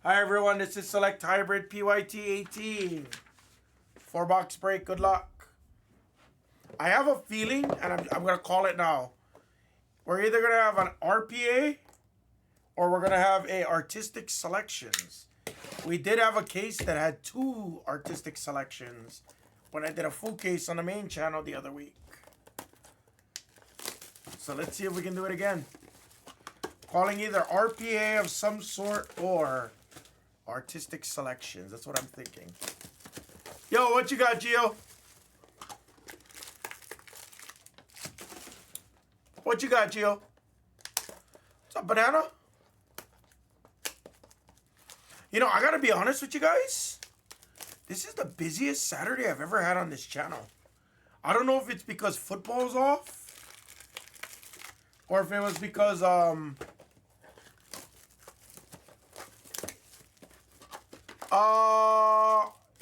Hi everyone, this is Select Hybrid PYT 18. 4-box break, good luck. I have a feeling, and I'm going to call it now. We're either going to have an RPA or we're going to have a artistic selections. We did have a case that had 2 artistic selections when I did a full case on the main channel the other week. So let's see if we can do it again. Calling either RPA of some sort or artistic selections. That's what I'm thinking. Yo, what you got, Gio? What you got, Gio? What's up, banana? You know, I gotta be honest with you guys. This is the busiest Saturday I've ever had on this channel. I don't know if it's because football's off or if it was because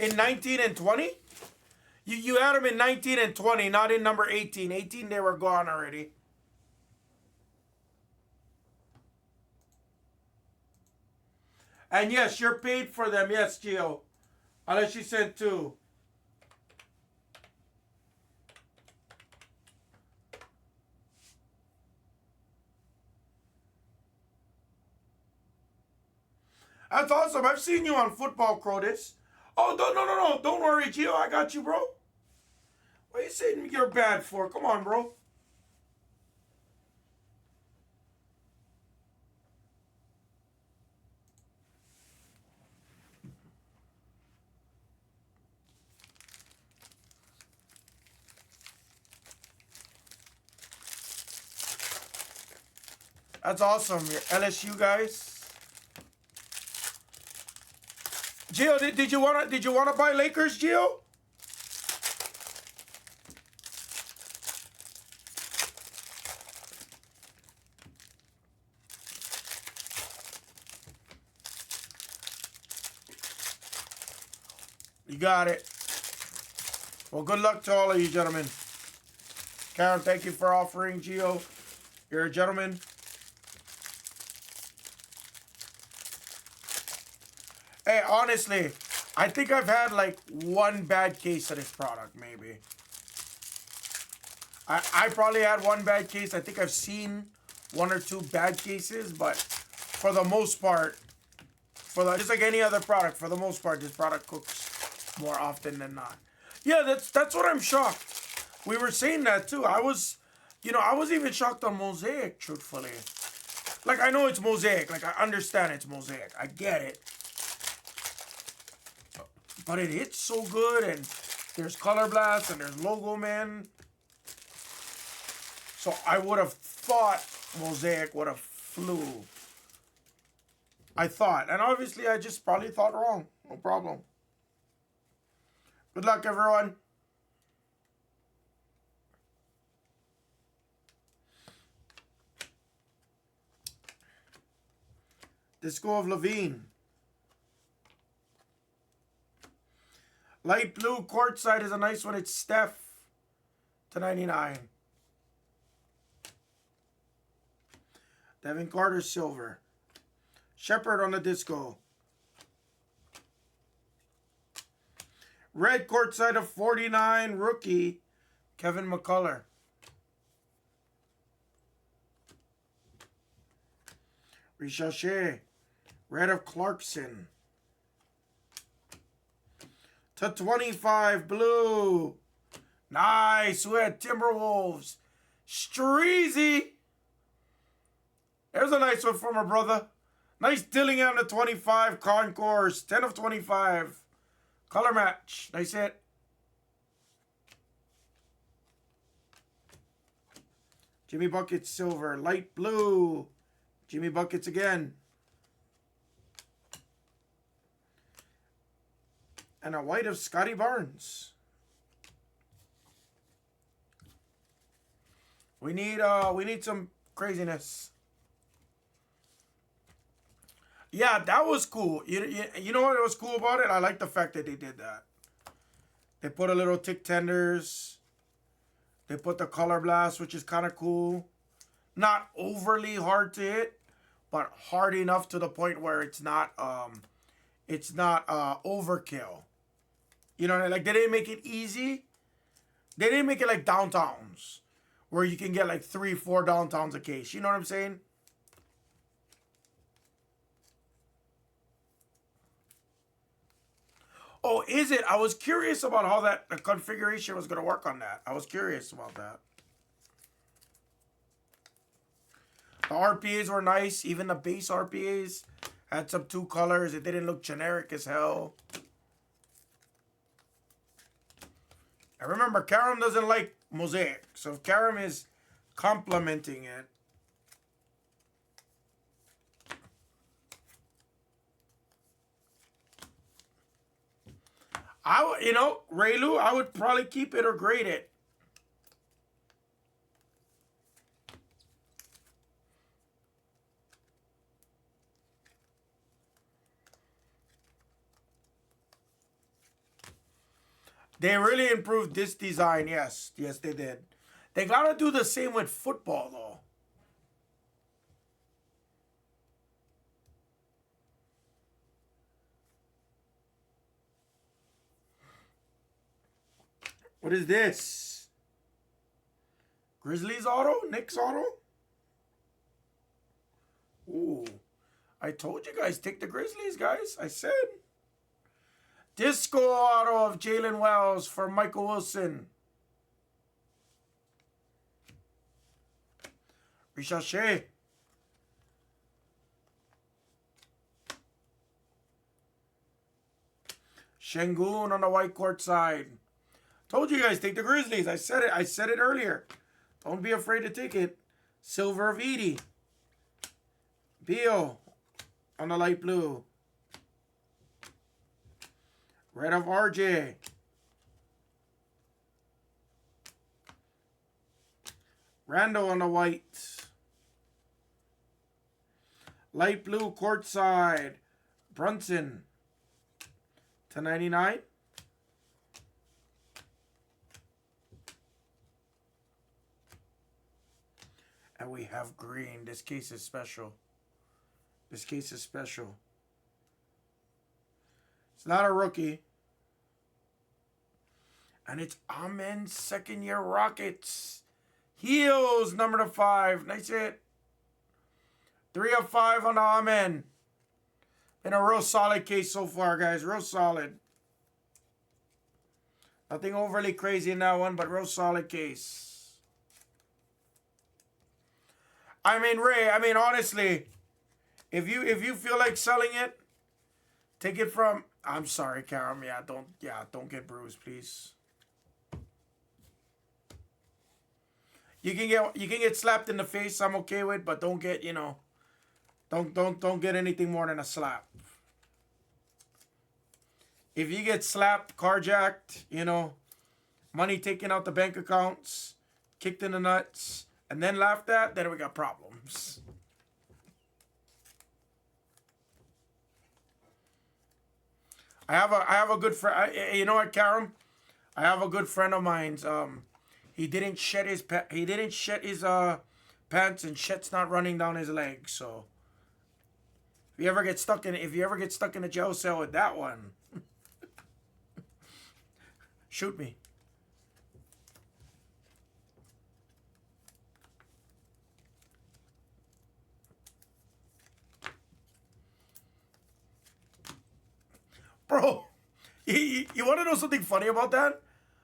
in 19 and 20? You had them in 19 and 20, not in number 18. 18, they were gone already. And yes, you're paid for them. Yes, Gio. Unless you sent 2. That's awesome. I've seen you on Football Crodis. Oh, no. Don't worry, Gio. I got you, bro. What are you saying you're bad for? Come on, bro. That's awesome. Your LSU guys. Gio, did you wanna buy Lakers, Gio? You got it. Well, good luck to all of you, gentlemen. Karen, thank you for offering, Gio. You're a gentleman. Hey, honestly, I think I've had like 1 bad case of this product, maybe. I probably had 1 bad case. I think I've seen 1 or 2 bad cases, but for the most part, just like any other product, for the most part, this product cooks more often than not. Yeah, that's what I'm shocked. We were saying that too. I was even shocked on Mosaic, truthfully. Like, I know it's Mosaic. Like, I understand it's Mosaic. I get it. But it hits so good, and there's Color Blast, and there's Logo Man. So I would have thought Mosaic would have flew. I thought. And obviously, I just probably thought wrong. No problem. Good luck, everyone. Disco of Levine. Light blue courtside is a nice one. It's Steph /99. Devin Carter silver. Shepard on the disco. Red courtside of 49 rookie Kevin McCullough. Richachet. Red of Clarkson. /25 blue. Nice. We had Timberwolves. Streezy. There's a nice one for my brother. Nice Dillingham /25 Concourse. 10 of 25. Color match. Nice hit. Jimmy Buckets silver. Light blue. Jimmy Buckets again. And a white of Scotty Barnes. We need some craziness. Yeah, that was cool. You know what was cool about it? I like the fact that they did that. They put a little tick tenders. They put the Color Blast, which is kind of cool. Not overly hard to hit, but hard enough to the point where it's not overkill. You know, like they didn't make it easy. They didn't make it like downtowns, where you can get like 3, 4 downtowns a case. You know what I'm saying? Oh, is it? I was curious about how that the configuration was going to work on that. I was curious about that. The RPAs were nice. Even the base RPAs had some 2 colors. It didn't look generic as hell. And remember, Karam doesn't like mosaic. So if Karam is complementing it, you know, Raylu, I would probably keep it or grade it. They really improved this design, yes. Yes, they did. They gotta do the same with football, though. What is this? Grizzlies auto? Knicks auto? Ooh. I told you guys, take the Grizzlies, guys. I said. Disco auto of Jalen Wells for Michael Wilson. Ricochet. Şengün on the white court side. Told you guys, take the Grizzlies. I said it. I said it earlier. Don't be afraid to take it. Silver of Edie. Beal on the light blue. Red of RJ. Randall on the white. Light blue courtside. Brunson. /99. And we have green. This case is special. This case is special. It's not a rookie. And it's Amen's second-year Rockets. Heels, number /5. Nice hit. 3 of 5 on Amen. Been a real solid case so far, guys. Real solid. Nothing overly crazy in that one, but real solid case. I mean, Ray, honestly, if you feel like selling it, take it from... I'm sorry, Karam. Don't get bruised, please. You can get slapped in the face. I'm okay with, but don't get, you know, don't get anything more than a slap. If you get slapped, carjacked, you know, money taken out the bank accounts, kicked in the nuts, and then laughed at, then we got problems. I have a good friend. You know what, Karam? I have a good friend of mine's. He didn't shed his pants, and shit's not running down his legs. So if you ever get stuck in a jail cell with that one, shoot me. Bro, you want to know something funny about that?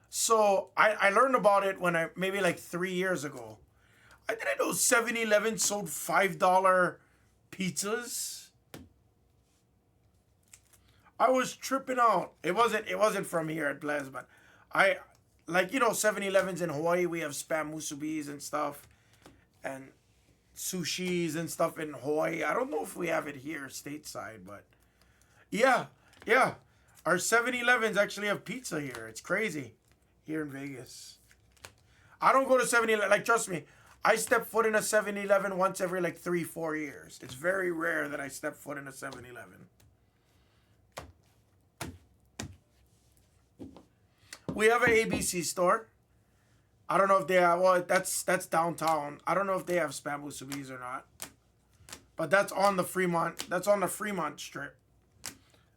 So I learned about it when maybe like 3 years ago. I didn't know 7-Eleven sold $5 pizzas. I was tripping out. It wasn't from here at Blez, but I like, you know, 7-Elevens in Hawaii, we have spam musubis and stuff, and sushis and stuff in Hawaii. I don't know if we have it here stateside, but yeah. Our 7-Elevens actually have pizza here. It's crazy. Here in Vegas. I don't go to 7-Eleven. Like, trust me, I step foot in a 7-Eleven once every like 3-4 years. It's very rare that I step foot in a 7-Eleven. We have an ABC store. I don't know if they have, well, that's downtown. I don't know if they have spam musubis or not. But that's on the Fremont. That's on the Fremont strip.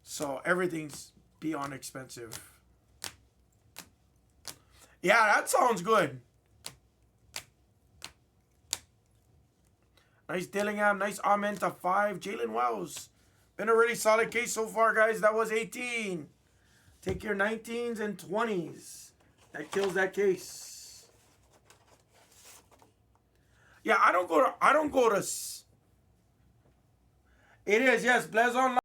So everything's beyond expensive. Yeah, that sounds good. Nice Dillingham. Nice Amen to 5. Jalen Wells. Been a really solid case so far, guys. That was 18. Take your 19s and 20s. That kills that case. Yeah, I don't go to. It is, yes. Blez Online.